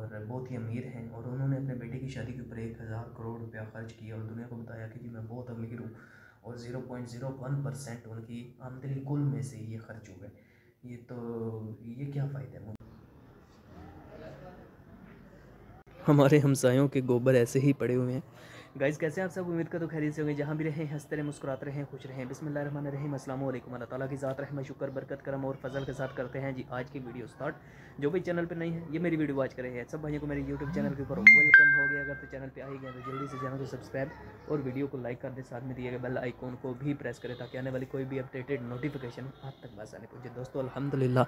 और बहुत ही अमीर हैं और उन्होंने अपने बेटे की शादी के ऊपर 1000 करोड़ रुपया खर्च किया और दुनिया को बताया कि जी मैं बहुत अमीर हूँ, और 0.01% उनकी आमदनी कुल में से ये खर्च हुए। ये क्या फ़ायदा है? हमारे हमसायों के गोबर ऐसे ही पड़े हुए हैं। गाइस कैसे हैं आप सब? उम्मीद का तो खैरियत से होंगे, जहाँ भी रहें हंसते रहें, मुस्कुराते रहें, खुश रहें। बिस्मिल्लाहिर्रहमानिर्रहीम, अस्सलाम वालेकुम। अल्लाह ताला की ज़ात रहमत शुक्र बरकत करम और फजल के साथ करते हैं जी आज की वीडियो स्टार्ट। जो भी चैनल पर नहीं है, ये मेरी वीडियो वॉच कर रहे हैं, सब भाइयों को मेरे यूट्यूब चैनल के ऊपर वेलकम हो गया। अगर तो चैनल पर आ ही गए तो जल्दी से चैनल को सब्सक्राइब और वीडियो को लाइक कर दें, साथ में दिए गए बेल आइकॉन को भी प्रेस करें ताकि आने वाली कोई भी अपडेटेड नोटिफिकेशन आप तक आसानी पहुँचे। दोस्तों अल्हम्दुलिल्लाह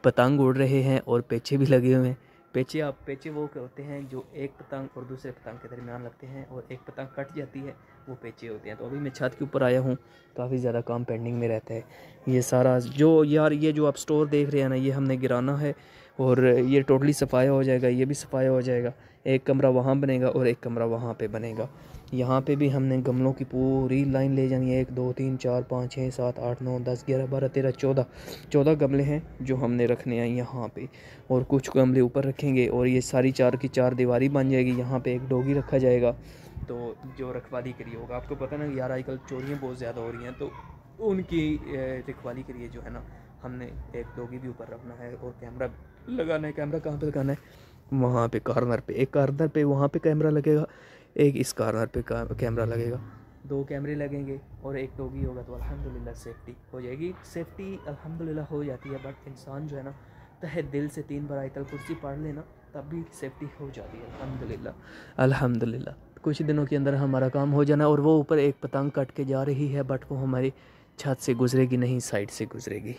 पतंग उड़ रहे हैं और पेचे भी लगे हुए हैं। पेचे वो होते हैं जो एक पतंग और दूसरे पतंग के दरमियान लगते हैं, और एक पतंग कट जाती है, वो पेचे होते हैं। तो अभी मैं छत के ऊपर आया हूँ, काफ़ी ज़्यादा काम पेंडिंग में रहता है। ये सारा जो यार ये जो आप स्टोर देख रहे हैं ना, ये हमने गिराना है और ये टोटली सफाया हो जाएगा, ये भी सफाया हो जाएगा। एक कमरा वहाँ बनेगा और एक कमरा वहाँ पे बनेगा। यहाँ पे भी हमने गमलों की पूरी लाइन ले जानी है। 1 2 3 4 5 6 7 8 9 10 11 12 13 14 गमले हैं जो हमने रखने हैं यहाँ पे, और कुछ गमले ऊपर रखेंगे और ये सारी 4 की 4 दीवारी बन जाएगी। यहाँ पे एक डोगी रखा जाएगा, तो जो रखवाली के लिए होगा। आपको पता ना यार आजकल चोरियाँ बहुत ज़्यादा हो रही हैं, तो उनकी रखवाली के लिए जो है ना, हमने एक डोगी भी ऊपर रखना है और कैमरा लगाना है। कैमरा कहाँ पे लगाना है? वहाँ पे कॉर्नर पे, एक कॉर्नर पे वहाँ पे कैमरा लगेगा, एक इस कॉर्नर पे कैमरा लगेगा। 2 कैमरे लगेंगे और एक डोगी होगा, तो अल्हम्दुलिल्लाह सेफ्टी हो जाएगी। सेफ्टी अल्हम्दुलिल्लाह हो जाती है, बट इंसान जो है ना तहे दिल से 3 बार आयतल कुर्सी पढ़ लेना तब भी सेफ्टी हो जाती है अल्हम्दुलिल्लाह। अल्हम्दुलिल्लाह कुछ दिनों के अंदर हमारा काम हो जाना। और वो ऊपर एक पतंग कट के जा रही है, बट वो हमारी छत से गुजरेगी नहीं, साइड से गुजरेगी।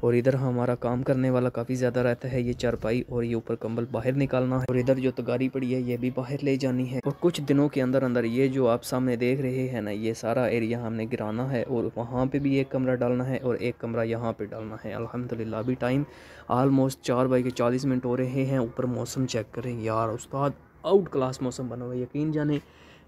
और इधर हमारा काम करने वाला काफ़ी ज़्यादा रहता है। ये चारपाई और ये ऊपर कंबल बाहर निकालना है, और इधर जो तगारी पड़ी है ये भी बाहर ले जानी है। और कुछ दिनों के अंदर अंदर ये जो आप सामने देख रहे हैं ना, ये सारा एरिया हमने गिराना है, और वहाँ पे भी एक कमरा डालना है और एक कमरा यहाँ पे डालना है। अल्हम्दुलिल्लाह अभी टाइम ऑलमोस्ट 4:40 हो रहे हैं। ऊपर मौसम चेक करें यार उस्ताद, आउट क्लास मौसम बना हुआ है। यकीन जाने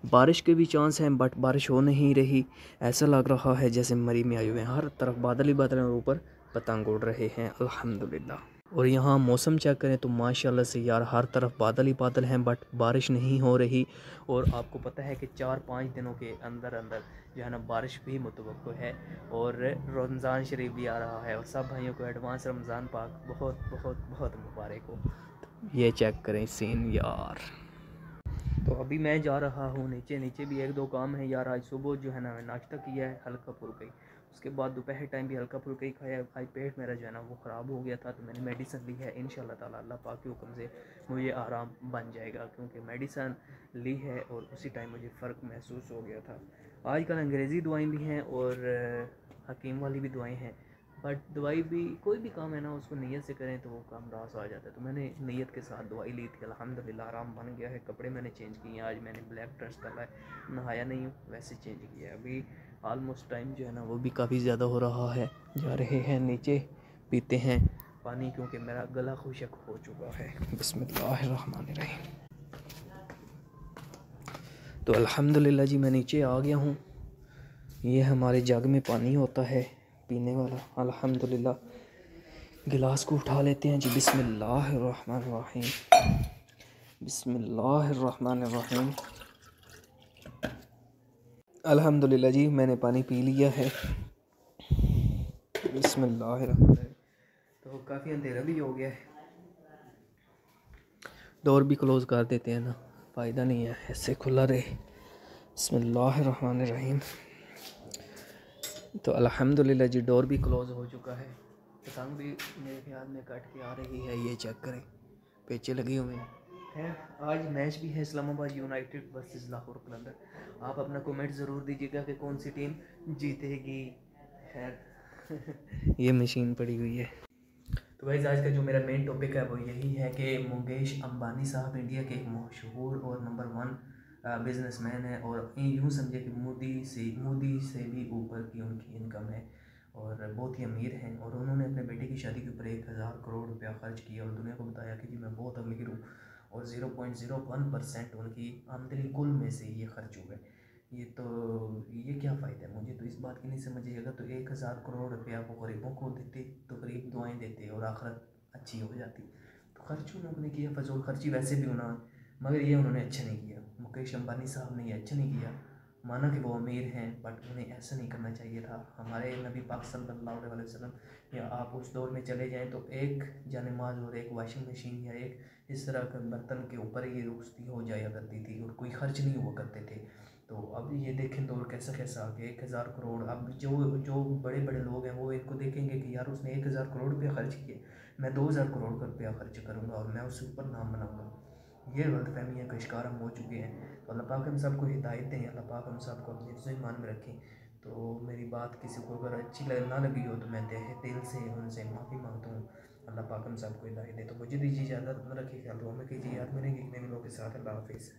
बारिश के भी चांस हैं, बट बारिश हो नहीं रही। ऐसा लग रहा है जैसे मरी में आए हुए हैं, हर तरफ बादल ही बादल हैं और ऊपर पतंग उड़ रहे हैं अल्हम्दुलिल्लाह। और यहाँ मौसम चेक करें तो माशाल्लाह से यार हर तरफ बादल ही बादल हैं, बट बारिश नहीं हो रही। और आपको पता है कि 4-5 दिनों के अंदर अंदर जो है ना बारिश भी मुतवक्को है, और रमज़ान शरीफ भी आ रहा है, और सब भाइयों को एडवांस रमज़ान पाक बहुत बहुत बहुत मुबारक हो। ये चेक करें सीन यार। तो अभी मैं जा रहा हूँ नीचे। नीचे भी 1-2 काम है यार। आज सुबह जो है ना मैं नाश्ता किया है हल्का फुल्का ही, उसके बाद दोपहर टाइम भी हल्का फुल्का ही खाया। आज पेट मेरा जो है ना वो ख़राब हो गया था, तो मैंने मेडिसिन ली है। इंशाल्लाह ताला अल्लाह पाक के हुक्म से मुझे आराम बन जाएगा, क्योंकि मेडिसिन ली है और उसी टाइम मुझे फ़र्क महसूस हो गया था। आजकल अंग्रेज़ी दवाएँ भी हैं और हकीम वाली भी दवाएँ हैं, बट दवाई भी कोई भी काम है ना उसको नीयत से करें तो वो काम रास आ जाता है। तो मैंने नीयत के साथ दवाई ली थी, अल्हम्दुलिल्लाह आराम बन गया है। कपड़े मैंने चेंज किए हैं, आज मैंने ब्लैक ड्रेस डाला है, नहाया नहीं हूँ वैसे चेंज किया है। अभी ऑलमोस्ट टाइम जो है ना वो भी काफ़ी ज़्यादा हो रहा है। जा रहे हैं नीचे, पीते हैं पानी क्योंकि मेरा गला खुशक हो चुका है। बिस्मिल्लाहिर्रहमानिर्रहीम। तो अल्हम्दुलिल्लाह जी मैं नीचे आ गया हूँ। ये हमारे जग में पानी होता है पीने वाला। अल्हम्दुलिल्लाह गिलास को उठा लेते हैं जी। बिस्मिल्लाहिर्रहमानिर्रहीम, बिस्मिल्लाहिर्रहमानिर्रहीम। अल्हम्दुलिल्लाह जी मैंने पानी पी लिया है। बिस्मिल्लाहिर्रहमानिर्रहीम। तो काफ़ी अंधेरा भी हो गया है, डोर भी क्लोज़ कर देते हैं ना, फ़ायदा नहीं है ऐसे खुला रहे। बिस्मिल्लाहिर्रहमानिर्रहीम। तो अल्हम्दुलिल्लाह जी डोर भी क्लोज़ हो चुका है। पतंग भी मेरे ख्याल में कट के आ रही है, ये चेक करें, पेचे लगे हुए हैं। खैर आज मैच भी है, इस्लामाबाद यूनाइटेड वर्सेस लाहौर कलंदर। आप अपना कमेंट ज़रूर दीजिएगा कि कौन सी टीम जीतेगी। खैर ये मशीन पड़ी हुई है। तो भाई आज का जो मेरा मेन टॉपिक है वो यही है कि मुकेश अंबानी साहब इंडिया के एक मशहूर और नंबर 1 बिजनेसमैन है, और यूँ समझे कि मोदी से भी ऊपर की उनकी इनकम है, और बहुत ही अमीर हैं। और उन्होंने अपने बेटे की शादी के ऊपर 1000 करोड़ रुपया खर्च किया और दुनिया को बताया कि जी मैं बहुत अमीर हूँ, और 0.01% उनकी आमदनी कुल में से ये खर्च हुए। ये क्या फ़ायदा है? मुझे तो इस बात की नहीं समझ आई। अगर तो 1000 करोड़ रुपया वो गरीबों को देते तो गरीब दुआएं देते और आखिरत अच्छी हो जाती। तो खर्च उन लोगों ने किया, फजूल खर्ची वैसे भी होना, मगर ये उन्होंने अच्छा नहीं किया। मुकेश अंबानी साहब ने ये अच्छा नहीं किया। माना कि वो अमीर हैं, बट उन्हें ऐसा नहीं करना चाहिए था। हमारे नबी पाक सल्लल्लाहु अलैहि वसल्लम, या आप उस दौर में चले जाएं तो एक जानमाज़ और एक वॉशिंग मशीन या एक इस तरह के बर्तन के ऊपर ही रोशनी हो जाया करती थी और कोई खर्च नहीं हुआ करते थे। तो अब ये देखें दौर कैसा कैसा आ गया, 1000 करोड़। अब जो जो बड़े बड़े लोग हैं वो इनको देखेंगे कि यार उसने 1000 करोड़ रुपया खर्च किए, मैं 2000 करोड़ का रुपया खर्च करूँगा और मैं उससे ऊपर नाम बनाऊँगा। ये गलतफहमियाँ का शिकार हम हो चुके हैं। तो अल्लाह पाक हम सबको हिदायत दें, अल्लाह पाक हम सबको अपने हिफ्ज़ ईमान में रखें। तो मेरी बात किसी को अगर अच्छी ना लगी हो तो मैं दिल से उनसे माफ़ी मांगता हूँ। अल्लाह पाक हम सबको हिदायत दे। तो मुझे दीजिए इजाज़त, अपना रखिए ख्याल, दुआ में कीजिए, याद मिलेंगे एक नए लोगों के साथ। अल्लाह हाफिज़।